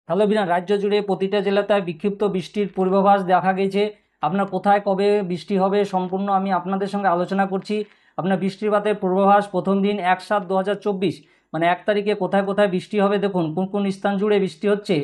Hello বিনা, রাজ্য জুড়ে প্রতিটা জেলাতে বিক্ষিপ্ত বৃষ্টির পূর্বাভাস দেখা গেছে। আপনার কোথায় কবে বৃষ্টি হবে সম্পূর্ণ আমি আপনাদের সঙ্গে আলোচনা করছি। আপনার বৃষ্টিপাতের পূর্বাভাস প্রথম দিন 1/7/2024, মানে 1 তারিখে কোথায় কোথায় বৃষ্টি হবে দেখুন। কোন কোন স্থান জুড়ে বৃষ্টি হচ্ছে?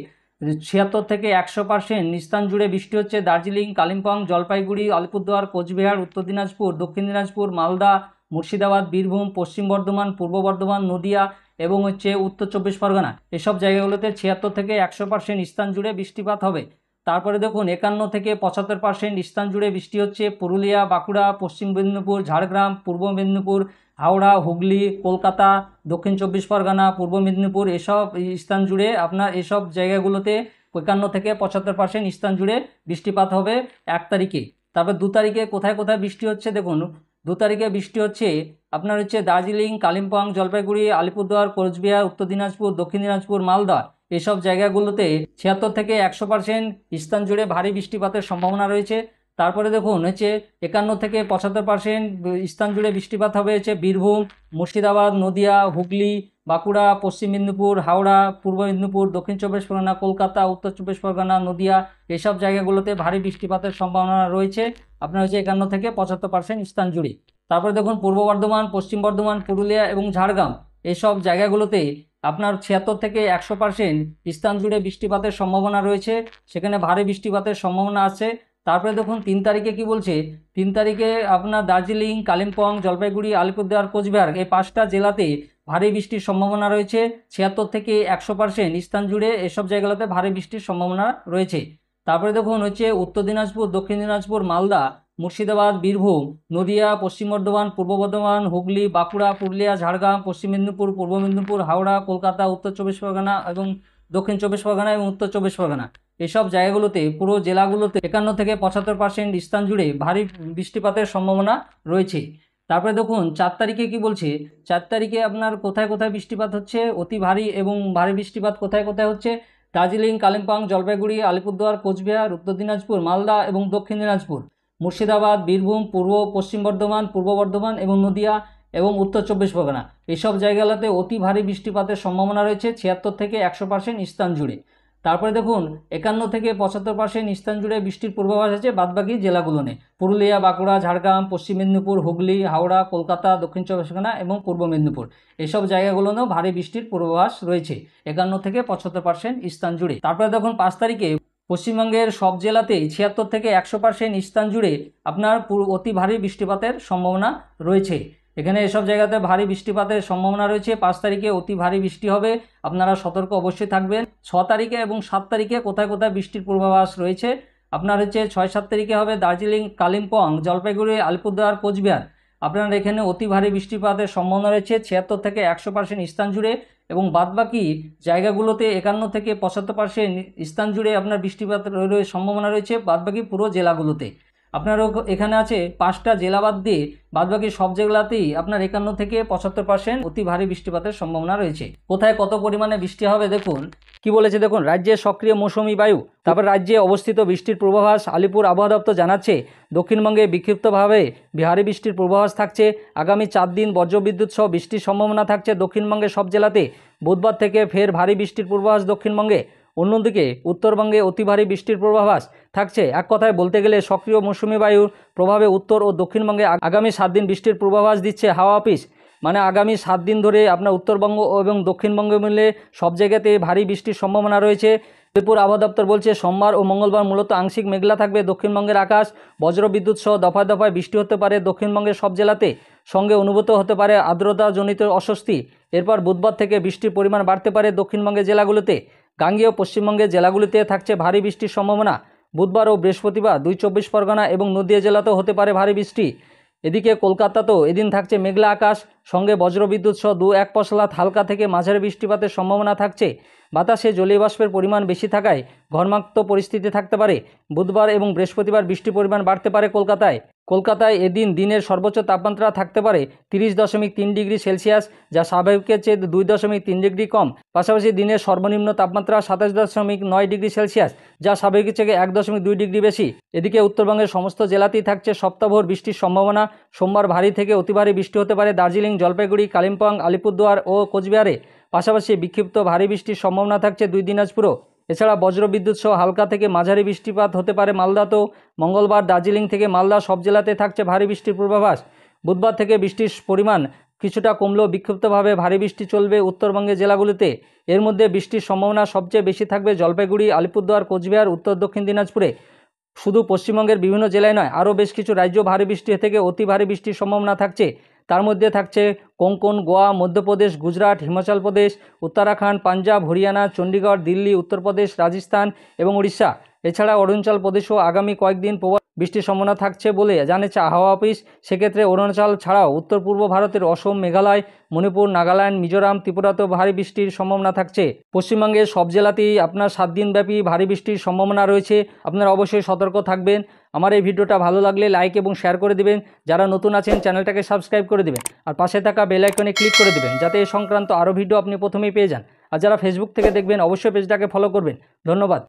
76 থেকে 100% স্থান জুড়ে বৃষ্টি হচ্ছে। দার্জিলিং, কালিম্পং, জলপাইগুড়ি, আলিপুরদুয়ার, কোচবিহার, উত্তর দিনাজপুর, দক্ষিণ দিনাজপুর, মালদা, মুর্শিদাবাদ, বীরভূম, পশ্চিম বর্ধমান, পূর্ব বর্ধমান, নদিয়া এবং উত্তর চব্বিশ পরগনা, এসব জায়গাগুলোতে 76 থেকে 100% স্থান জুড়ে বৃষ্টিপাত হবে। তারপরে দেখুন 51 থেকে 75% স্থান জুড়ে বৃষ্টি হচ্ছে। পুরুলিয়া, বাঁকুড়া, পশ্চিম মেদিনীপুর, ঝাড়গ্রাম, পূর্ব মেদিনীপুর, হাওড়া, হুগলি, কলকাতা, দক্ষিণ চব্বিশ পরগনা, পূর্ব মেদিনীপুর, এসব স্থান জুড়ে আপনার এসব জায়গাগুলোতে 51 থেকে 75% স্থান জুড়ে বৃষ্টিপাত হবে 1 তারিখে। তারপর 2 তারিখে কোথায় কোথায় বৃষ্টি হচ্ছে দেখুন। 2 তারিখে বৃষ্টি হচ্ছে আপনার দার্জিলিং, কালিম্পং, জলপাইগুড়ি, আলিপুরদুয়ার, কোচবিহার, উত্তর দিনাজপুর, দক্ষিণ দিনাজপুর, মালদা, এসব জায়গাগুলোতে 76 থেকে 100% স্থান জুড়ে ভারী বৃষ্টিপাতের সম্ভাবনা রয়েছে। তারপরে দেখুন 51 থেকে 75% স্থান জুড়ে বৃষ্টিপাত হবে বীরভূম, মুর্শিদাবাদ, নদিয়া, হুগলি, বাঁকুড়া, পশ্চিম মেদিনীপুর, হাওড়া, পূর্ব মেদিনীপুর, দক্ষিণ চব্বিশ পরগনা, কলকাতা, উত্তর চব্বিশ পরগনা, নদিয়া, এসব জায়গাগুলোতে ভারী বৃষ্টিপাতের সম্ভাবনা রয়েছে আপনার 51 থেকে 75% স্থান জুড়ে। তারপরে দেখুন পূর্ব বর্ধমান, পশ্চিম বর্ধমান, পুরুলিয়া এবং ঝাড়গ্রাম, এসব জায়গাগুলোতে আপনার 76 থেকে 100% স্থান জুড়ে বৃষ্টিপাতের সম্ভাবনা রয়েছে, সেখানে ভারী বৃষ্টিপাতের সম্ভাবনা আছে। তারপরে দেখুন 3 তারিখে কি বলছে। 3 তারিখে আপনার দার্জিলিং, কালিম্পং, জলপাইগুড়ি, আলিপুরদুয়ার, কোচবিহার, এই 5টা জেলাতে ভারী বৃষ্টির সম্ভাবনা রয়েছে। 76 থেকে 100% স্থান জুড়ে এসব জায়গাগুলোতে ভারী বৃষ্টির সম্ভাবনা রয়েছে। তারপরে দেখুন উত্তর দিনাজপুর, দক্ষিণ দিনাজপুর, মালদা, মুর্শিদাবাদ, বীরভূম, নদিয়া, পশ্চিম বর্ধমান, পূর্ব বর্ধমান, হুগলি, বাঁকুড়া, পুরুলিয়া, ঝাড়গ্রাম, পশ্চিম মেদিনীপুর, পূর্ব মেদিনীপুর, হাওড়া, কলকাতা, উত্তর চব্বিশ পরগনা এবং দক্ষিণ চব্বিশ পরগনা এবং উত্তর চব্বিশ পরগনা, এসব জায়গাগুলোতে পুরো জেলাগুলোতে 51 থেকে 75% স্থান জুড়ে ভারী বৃষ্টিপাতের সম্ভাবনা রয়েছে। তারপরে দেখুন 4 তারিখে কি বলছে। 4 তারিখে আপনার কোথায় কোথায় বৃষ্টিপাত হচ্ছে, অতি ভারী এবং ভারী বৃষ্টিপাত কোথায় কোথায় হচ্ছে? দার্জিলিং, কালিম্পং, জলপাইগুড়ি, আলিপুরদুয়ার, কোচবিহার, উত্তর দিনাজপুর, মালদা এবং দক্ষিণ দিনাজপুর, মুর্শিদাবাদ, বীরভূম, পশ্চিম বর্ধমান, পূর্ব বর্ধমান এবং নদিয়া এবং উত্তর চব্বিশ পরগনা, এসব জায়গাগুলোতে অতি ভারী বৃষ্টিপাতের সম্ভাবনা রয়েছে 76 থেকে 100% স্থান জুড়ে। তারপরে দেখুন 51 থেকে 75% স্থান জুড়ে বৃষ্টির পূর্বাভাস আছে বাদবাকি জেলাগুলোনে। পুরুলিয়া, বাঁকুড়া, ঝাড়গ্রাম, পশ্চিম মেদিনীপুর, হুগলি, হাওড়া, কলকাতা, দক্ষিণ চব্বিশ পরগনা এবং পূর্ব মেদিনীপুর, এসব জায়গাগুলোতেও ভারী বৃষ্টির পূর্বাভাস রয়েছে 51 থেকে 75% স্থান জুড়ে। তারপরে দেখুন 5 তারিখে পশ্চিমবঙ্গের সব জেলাতেই 76 থেকে 100% স্থান জুড়ে আপনার অতি ভারী বৃষ্টিপাতের সম্ভাবনা রয়েছে। এখানে এসব জায়গাতে ভারী বৃষ্টিপাতের সম্ভাবনা রয়েছে। 5 তারিখে অতি ভারী বৃষ্টি হবে, আপনারা সতর্ক অবশ্যই থাকবেন। 6 তারিখে এবং 7 তারিখে কোথায় কোথায় বৃষ্টির পূর্বাভাস রয়েছে আপনার 6-7 তারিখে হবে দার্জিলিং, কালিম্পং, জলপাইগুড়ি, আলিপুরদুয়ার, কোচবিহার, আপনার এখানে অতি ভারী বৃষ্টিপাতের সম্ভাবনা রয়েছে 76 থেকে 100% স্থান জুড়ে এবং বাদবাকি জায়গাগুলোতে 51 থেকে 75% স্থান জুড়ে আপনার বৃষ্টিপাত সম্ভাবনা রয়েছে বাদবাকি পুরো জেলাগুলোতে। আপনারও এখানে আছে 5টা জেলা বাদ দিয়ে বাদবাকি সব জেলাতেই আপনার 51 থেকে 75% অতি ভারী বৃষ্টিপাতের সম্ভাবনা রয়েছে। কোথায় কত পরিমাণে বৃষ্টি হবে দেখুন। কি বলেছে দেখুন, রাজ্যে সক্রিয় মৌসুমি বায়ু। তারপর রাজ্যে অবস্থিত বৃষ্টির পূর্বাভাস। আলিপুর আবহাওয়া দপ্তর জানাচ্ছে দক্ষিণবঙ্গে বিক্ষিপ্তভাবে ভারী বৃষ্টির পূর্বাভাস থাকছে। আগামী 4 দিন বজ্রবিদ্যুৎ সহ বৃষ্টির সম্ভাবনা থাকছে দক্ষিণবঙ্গের সব জেলাতে। বুধবার থেকে ফের ভারী বৃষ্টির পূর্বাভাস দক্ষিণবঙ্গে। অন্যদিকে উত্তরবঙ্গে অতি ভারী বৃষ্টির পূর্বাভাস থাকছে। এক কথায় বলতে গেলে সক্রিয় মৌসুমি বায়ুর প্রভাবে উত্তর ও দক্ষিণবঙ্গে আগামী 7 দিন বৃষ্টির পূর্বাভাস দিচ্ছে হাওয়া অফিস। মানে আগামী 7 দিন ধরে আপনার উত্তরবঙ্গ এবং দক্ষিণবঙ্গে মিলে সব জায়গাতে ভারী বৃষ্টির সম্ভাবনা রয়েছে। আলিপুর আবহাওয়া দপ্তর বলছে সোমবার ও মঙ্গলবার মূলত আংশিক মেঘলা থাকবে দক্ষিণবঙ্গের আকাশ। বজ্রবিদ্যুৎ সহ দফায় দফায় বৃষ্টি হতে পারে দক্ষিণবঙ্গের সব জেলাতে, সঙ্গে অনুভূত হতে পারে আর্দ্রতাজনিত অস্বস্তি। এরপর বুধবার থেকে বৃষ্টির পরিমাণ বাড়তে পারে দক্ষিণবঙ্গের জেলাগুলোতে। গাঙ্গেয় পশ্চিমবঙ্গের জেলাগুলিতে থাকছে ভারী বৃষ্টির সম্ভাবনা। বুধবার ও বৃহস্পতিবার 2 চব্বিশ পরগনা এবং নদিয়া জেলাতেও হতে পারে ভারী বৃষ্টি। এদিকে কলকাতাতেও এদিন থাকছে মেঘলা আকাশ, সঙ্গে বজ্রবিদ্যুৎ সহ 2-1 পশলা হালকা থেকে মাঝারি বৃষ্টিপাতের সম্ভাবনা থাকছে। বাতাসে জলীয় বাষ্পের পরিমাণ বেশি থাকায় ঘর্মাক্ত পরিস্থিতি থাকতে পারে। বুধবার এবং বৃহস্পতিবার বৃষ্টির পরিমাণ বাড়তে পারে কলকাতায় এদিন দিনের সর্বোচ্চ তাপমাত্রা থাকতে পারে 30.3 ডিগ্রি সেলসিয়াস, যা স্বাভাবিকের চেয়ে 2.3 ডিগ্রি কম। পাশাপাশি দিনের সর্বনিম্ন তাপমাত্রা 27.9 ডিগ্রি সেলসিয়াস, যা স্বাভাবিকের থেকে 1.2 ডিগ্রি বেশি। এদিকে উত্তরবঙ্গের সমস্ত জেলাতেই থাকছে সপ্তাহভর বৃষ্টির সম্ভাবনা। সোমবার ভারী থেকে অতি ভারী বৃষ্টি হতে পারে দার্জিলিং, জলপাইগুড়ি, কালিম্পং, আলিপুরদুয়ার ও কোচবিহারে। পাশাপাশি বিক্ষিপ্ত ভারী বৃষ্টির সম্ভাবনা থাকছে 2 দিনাজপুরও। এছাড়া বজ্রবিদ্যুৎ সহ হালকা থেকে মাঝারি বৃষ্টিপাত হতে পারে মালদাতেও। মঙ্গলবার দার্জিলিং থেকে মালদা সব জেলাতে থাকছে ভারী বৃষ্টির পূর্বাভাস। বুধবার থেকে বৃষ্টির পরিমাণ কিছুটা কমলেও বিক্ষিপ্তভাবে ভারী বৃষ্টি চলবে উত্তরবঙ্গের জেলাগুলিতে। এর মধ্যে বৃষ্টির সম্ভাবনা সবচেয়ে বেশি থাকবে জলপাইগুড়ি, আলিপুরদুয়ার, কোচবিহার, উত্তর দক্ষিণ দিনাজপুরে। শুধু পশ্চিমবঙ্গের বিভিন্ন জেলায় নয়, আরও বেশ কিছু রাজ্য ভারী বৃষ্টি থেকে অতি ভারী বৃষ্টির সম্ভাবনা থাকছে। তার মধ্যে থাকছে কোঙ্কণ, গোয়া, মধ্যপ্রদেশ, গুজরাট, হিমাচল প্রদেশ, উত্তরাখণ্ড, পাঞ্জাব, হরিয়ানা, চণ্ডীগড়, দিল্লি, উত্তরপ্রদেশ, রাজস্থান এবং উড়িষ্যা। এছাড়া অরুণাচল প্রদেশেও আগামী কয়েকদিন প্রবল বৃষ্টির সম্ভাবনা থাকছে বলে জানিয়েছে আবহাওয়া অফিস। সেক্ষেত্রে অরুণাচল ছাড়াও উত্তর পূর্ব ভারতের অসম, মেঘালয়, মণিপুর, নাগাল্যান্ড, মিজোরাম, ত্রিপুরাতেও ভারী বৃষ্টির সম্ভাবনা থাকছে। পশ্চিমবঙ্গের সব জেলাতেই আপনার 7 দিনব্যাপী ভারী বৃষ্টির সম্ভাবনা রয়েছে। আপনারা অবশ্যই সতর্ক থাকবেন। আমার এই ভিডিওটা ভালো লাগলে লাইক এবং শেয়ার করে দিবেন। যারা নতুন আছেন চ্যানেলটাকে সাবস্ক্রাইব করে দিবেন আর পাশে থাকা বেল আইকনে ক্লিক করে দিবেন, যাতে এই সংক্রান্ত আরও ভিডিও আপনি প্রথমেই পেয়ে যান। আর যারা ফেসবুক থেকে দেখবেন অবশ্যই পেজটাকে ফলো করবেন। ধন্যবাদ।